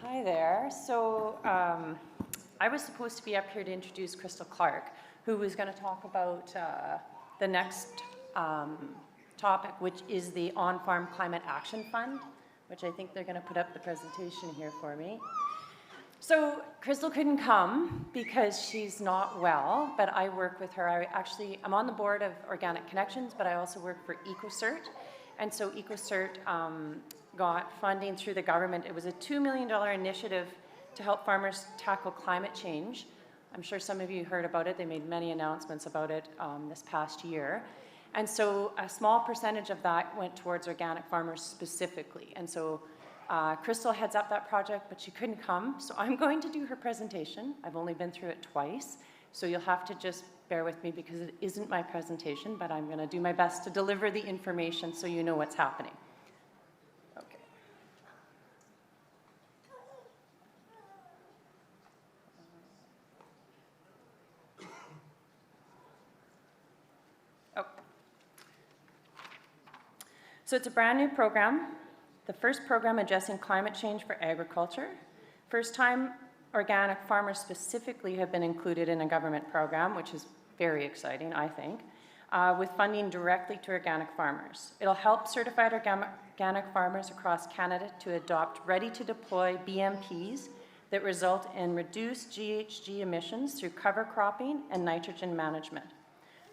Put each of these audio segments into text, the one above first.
Hi there. So I was supposed to be up here to introduce Crystal Clark, who was going to talk about the next topic, which is the On-Farm Climate Action Fund, which I think they're going to put up the presentation here for me. So Crystal couldn't come because she's not well, but I work with her. I'm on the board of Organic Connections, but I also work for EcoCert. And so EcoCert got funding through the government. It was a $2 million initiative to help farmers tackle climate change. I'm sure some of you heard about it. They made many announcements about it this past year. And so a small percentage of that went towards organic farmers specifically. And so Crystal heads up that project, but she couldn't come. So I'm going to do her presentation. I've only been through it twice. So you'll have to just bear with me because it isn't my presentation, but I'm going to do my best to deliver the information so you know what's happening. Okay. Oh. So it's a brand new program, the first program addressing climate change for agriculture. First time organic farmers specifically have been included in a government program, which is very exciting, I think, with funding directly to organic farmers. It'll help certified organic farmers across Canada to adopt ready-to-deploy BMPs that result in reduced GHG emissions through cover cropping and nitrogen management.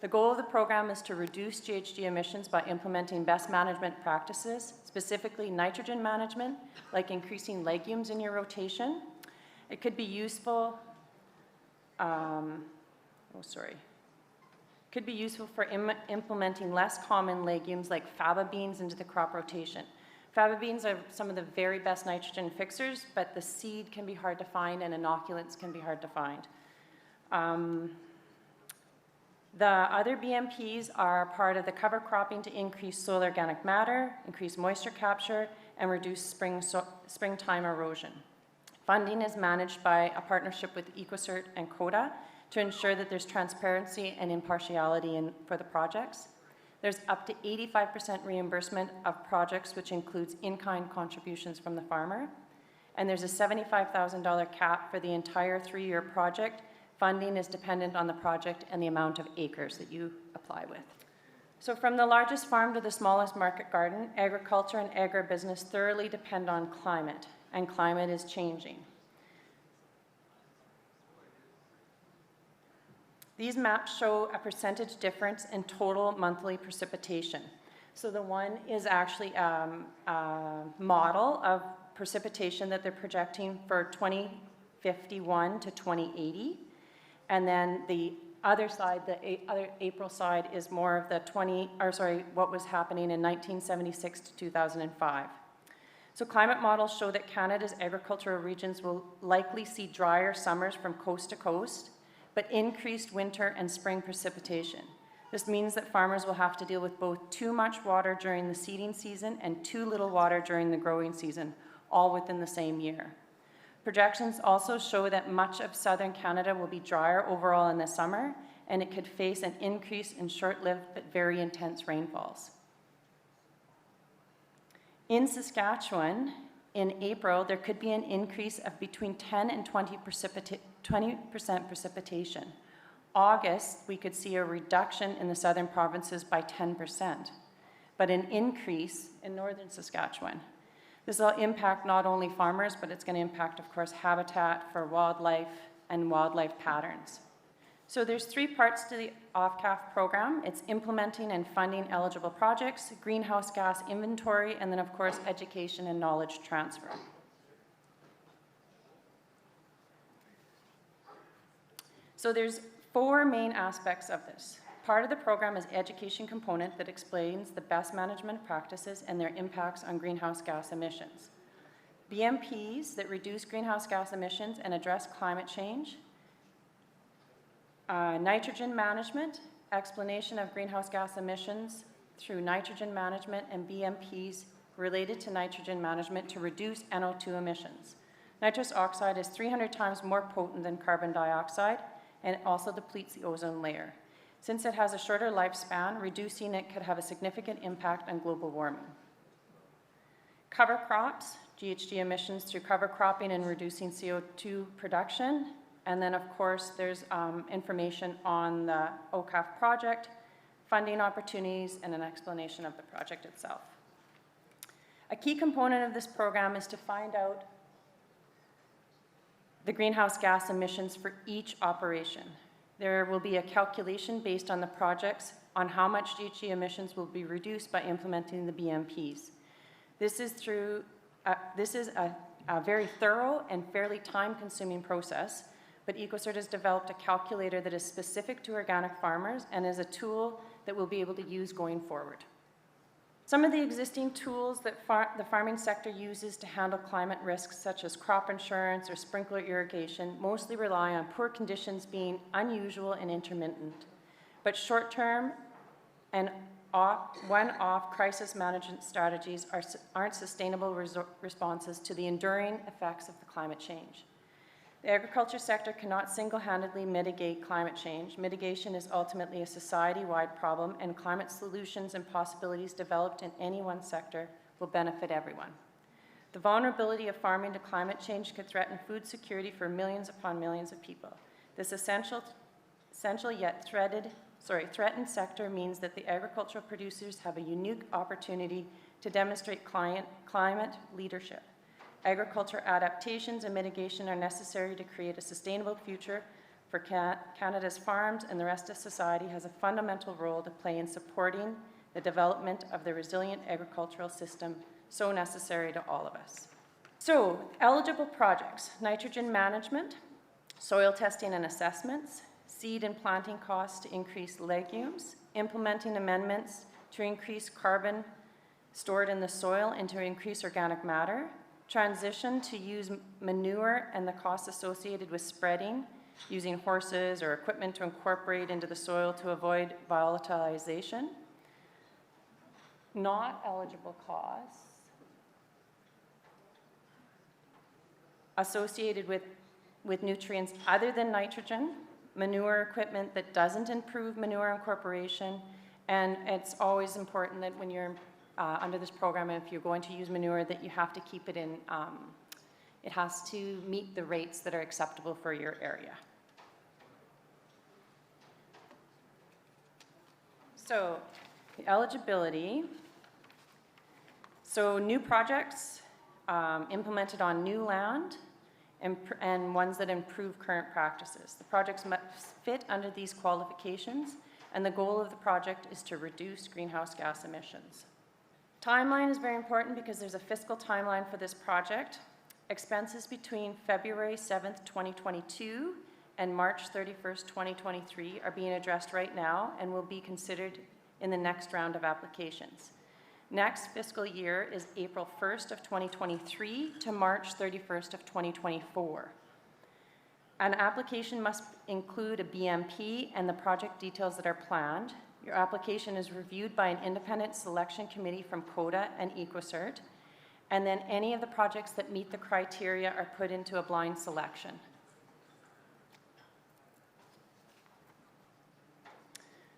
The goal of the program is to reduce GHG emissions by implementing best management practices, specifically nitrogen management, like increasing legumes in your rotation. It could be useful, could be useful for implementing less common legumes like faba beans into the crop rotation. Faba beans are some of the very best nitrogen fixers, but the seed can be hard to find and inoculants can be hard to find. The other BMPs are part of the cover cropping to increase soil organic matter, increase moisture capture, and reduce springtime erosion. Funding is managed by a partnership with EcoCert and CODA to ensure that there's transparency and impartiality for the projects. There's up to 85% reimbursement of projects, which includes in-kind contributions from the farmer. And there's a $75,000 cap for the entire 3-year project. Funding is dependent on the project and the amount of acres that you apply with. So from the largest farm to the smallest market garden, agriculture and agribusiness thoroughly depend on climate, and climate is changing. These maps show a percentage difference in total monthly precipitation. So the one is actually a model of precipitation that they're projecting for 2051 to 2080. And then the other side, the other April side, is more of the what was happening in 1976 to 2005. So climate models show that Canada's agricultural regions will likely see drier summers from coast to coast, but increased winter and spring precipitation. This means that farmers will have to deal with both too much water during the seeding season and too little water during the growing season, all within the same year. Projections also show that much of southern Canada will be drier overall in the summer, and it could face an increase in short-lived but very intense rainfalls. In Saskatchewan, in April, there could be an increase of between 10 and 20% precipitation. August, we could see a reduction in the southern provinces by 10%, but an increase in northern Saskatchewan. This will impact not only farmers, but it's going to impact, of course, habitat for wildlife and wildlife patterns. So there's 3 parts to the OFCAF program. It's implementing and funding eligible projects, greenhouse gas inventory, and then, of course, education and knowledge transfer. So there's 4 main aspects of this. Part of the program is education component that explains the best management practices and their impacts on greenhouse gas emissions. BMPs that reduce greenhouse gas emissions and address climate change. Nitrogen management, explanation of greenhouse gas emissions through nitrogen management and BMPs related to nitrogen management to reduce NO2 emissions. Nitrous oxide is 300 times more potent than carbon dioxide, and it also depletes the ozone layer. Since it has a shorter lifespan, reducing it could have a significant impact on global warming. Cover crops GHG emissions through cover cropping and reducing CO2 production. And then, of course, there's information on the OCAF project, funding opportunities, and an explanation of the project itself. A key component of this program is to find out the greenhouse gas emissions for each operation. There will be a calculation based on the projects on how much GHG emissions will be reduced by implementing the BMPs. This is a very thorough and fairly time-consuming process, but EcoCert has developed a calculator that is specific to organic farmers and is a tool that we'll be able to use going forward. Some of the existing tools that the farming sector uses to handle climate risks, such as crop insurance or sprinkler irrigation, mostly rely on poor conditions being unusual and intermittent. But short-term and one-off crisis management strategies aren't sustainable responses to the enduring effects of the climate change. The agriculture sector cannot single-handedly mitigate climate change. Mitigation is ultimately a society-wide problem, and climate solutions and possibilities developed in any one sector will benefit everyone. The vulnerability of farming to climate change could threaten food security for millions upon millions of people. This essential yet threatened sector means that the agricultural producers have a unique opportunity to demonstrate climate leadership. Agriculture adaptations and mitigation are necessary to create a sustainable future for Canada's farms, and the rest of society has a fundamental role to play in supporting the development of the resilient agricultural system so necessary to all of us. So, eligible projects: nitrogen management, soil testing and assessments, seed and planting costs to increase legumes, implementing amendments to increase carbon stored in the and to increase organic matter, transition to use manure and the costs associated with spreading, using horses or equipment to incorporate into the soil to avoid volatilization. Not eligible costs associated with nutrients other than nitrogen, manure equipment that doesn't improve manure incorporation, and it's always important that when you're under this program, if you're going to use manure, that you have to keep it in, it has to meet the rates that are acceptable for your area. So, the eligibility. So, new projects implemented on new land and ones that improve current practices. The projects must fit under these qualifications, and the goal of the project is to reduce greenhouse gas emissions. Timeline is very important because there's a fiscal timeline for this project. Expenses between February 7th, 2022 and March 31st, 2023 are being addressed right now and will be considered in the next round of applications. Next fiscal year is April 1st of 2023 to March 31st of 2024. An application must include a BMP and the project details that are planned. Your application is reviewed by an independent selection committee from CODA and EcoCert, and then any of the projects that meet the criteria are put into a blind selection.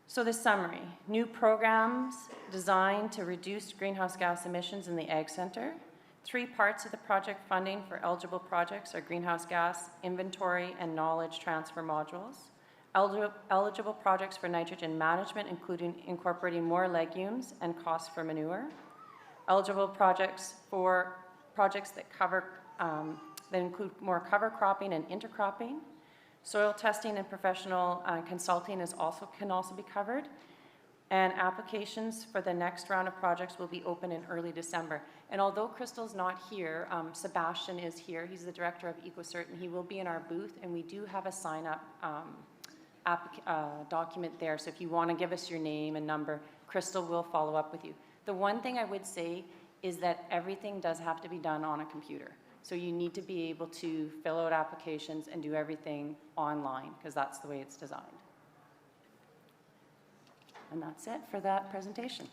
So the summary: new programs designed to reduce greenhouse gas emissions in the Ag Centre. 3 parts of the project funding for eligible projects are greenhouse gas inventory and knowledge transfer modules. Eligible projects for nitrogen management, including incorporating more legumes and costs for manure. Eligible projects for projects that include more cover cropping and intercropping. Soil testing and professional consulting can also be covered. And applications for the next round of projects will be open in early December. And although Crystal's not here, Sebastian is here. He's the director of EcoCert, and he will be in our booth. And we do have a sign-up document there. So if you want to give us your name and number, Crystal will follow up with you. The one thing I would say is that everything does have to be done on a computer. So you need to be able to fill out applications and do everything online, because that's the way it's designed. And that's it for that presentation.